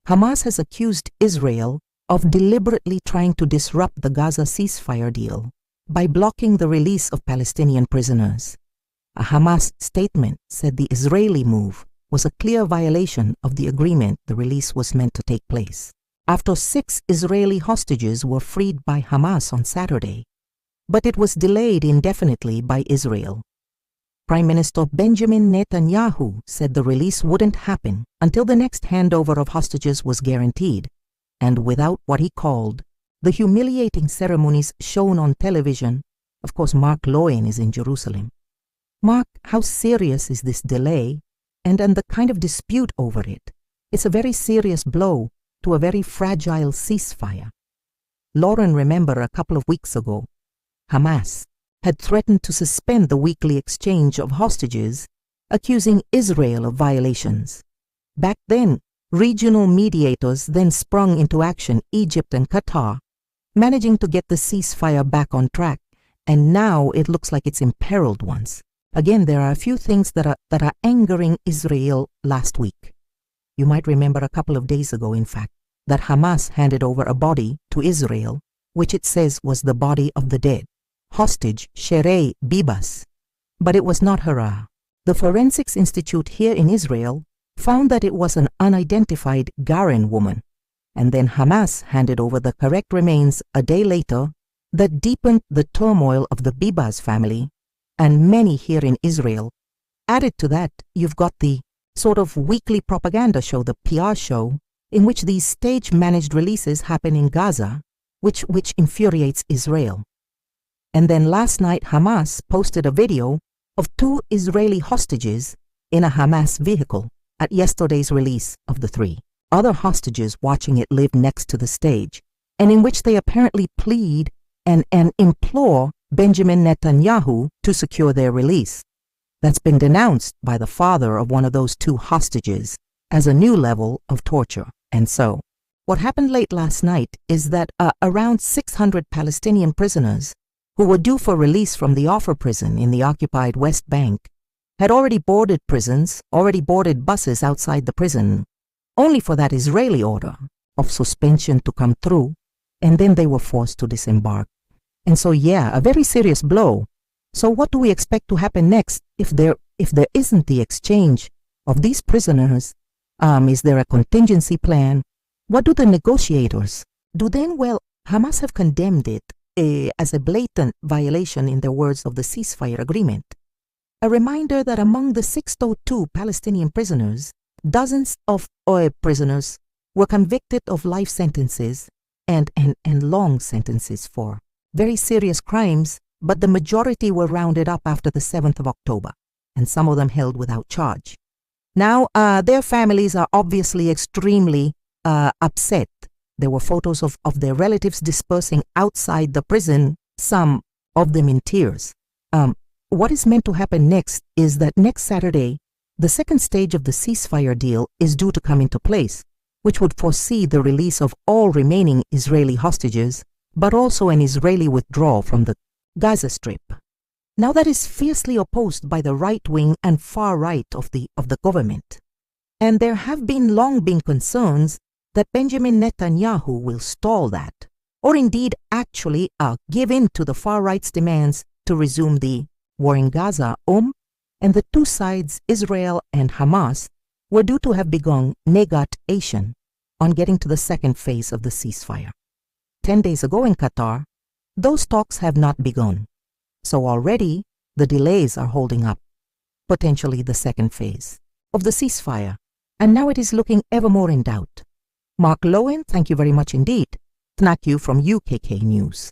Hamas has accused Israel of deliberately trying to disrupt the Gaza ceasefire deal by blocking the release of Palestinian prisoners. A Hamas statement said the Israeli move was a clear violation of the agreement the release was meant to take place, after 6 Israeli hostages were freed by Hamas on Saturday, but it was delayed indefinitely by Israel. Prime Minister Benjamin Netanyahu said the release wouldn't happen until the next handover of hostages was guaranteed, and without what he called the humiliating ceremonies shown on television. Of course, Mark Cohen is in Jerusalem. Mark, how serious is this delay and the kind of dispute over it? It's a very serious blow to a very fragile ceasefire. Lauren, remember a couple of weeks ago, Hamas had threatened to suspend the weekly exchange of hostages, accusing Israel of violations. Back then, regional mediators then sprung into action, Egypt and Qatar, managing to get the ceasefire back on track, and now it looks like it's imperiled once. Again, there are a few things that are angering Israel last week. You might remember a couple of days ago, in fact, that Hamas handed over a body to Israel, which it says was the body of the dead hostage Sherei Bibas, but it was not her. The Forensics Institute here in Israel found that it was an unidentified Garen woman, and then Hamas handed over the correct remains a day later. That deepened the turmoil of the Bibas family and many here in Israel. Added to that, you've got the sort of weekly propaganda show, the PR show, in which these stage-managed releases happen in Gaza, which infuriates Israel. And then last night, Hamas posted a video of 2 Israeli hostages in a Hamas vehicle at yesterday's release of the 3 other hostages watching it live next to the stage, and in which they apparently plead and implore Benjamin Netanyahu to secure their release. That's been denounced by the father of one of those 2 hostages as a new level of torture. And so, what happened late last night is that around 600 Palestinian prisoners who were due for release from the Offer prison in the occupied West Bank had already boarded buses outside the prison, only for that Israeli order of suspension to come through, and then they were forced to disembark. And so, yeah, a very serious blow. So what do we expect to happen next if there isn't the exchange of these prisoners? Is there a contingency plan? What do the negotiators do then? Well, Hamas have condemned it as a blatant violation, in their words, of the ceasefire agreement. A reminder that among the 602 Palestinian prisoners, dozens of prisoners were convicted of life sentences and long sentences for very serious crimes, but the majority were rounded up after the 7th of October, and some of them held without charge. Now, their families are obviously extremely upset. There were photos of their relatives dispersing outside the prison, some of them in tears. What is meant to happen next is that next Saturday, the second stage of the ceasefire deal is due to come into place, which would foresee the release of all remaining Israeli hostages, but also an Israeli withdrawal from the Gaza Strip. Now, that is fiercely opposed by the right wing and far right of the government. And there have long been concerns that Benjamin Netanyahu will stall that, or indeed actually give in to the far right's demands to resume the war in Gaza. And the 2 sides, Israel and Hamas, were due to have begun negotiation on getting to the second phase of the ceasefire. 10 days ago in Qatar, those talks have not begun. So already the delays are holding up potentially the second phase of the ceasefire, and now it is looking ever more in doubt. Mark Cohen, thank you very much indeed. Thank you from UKK News.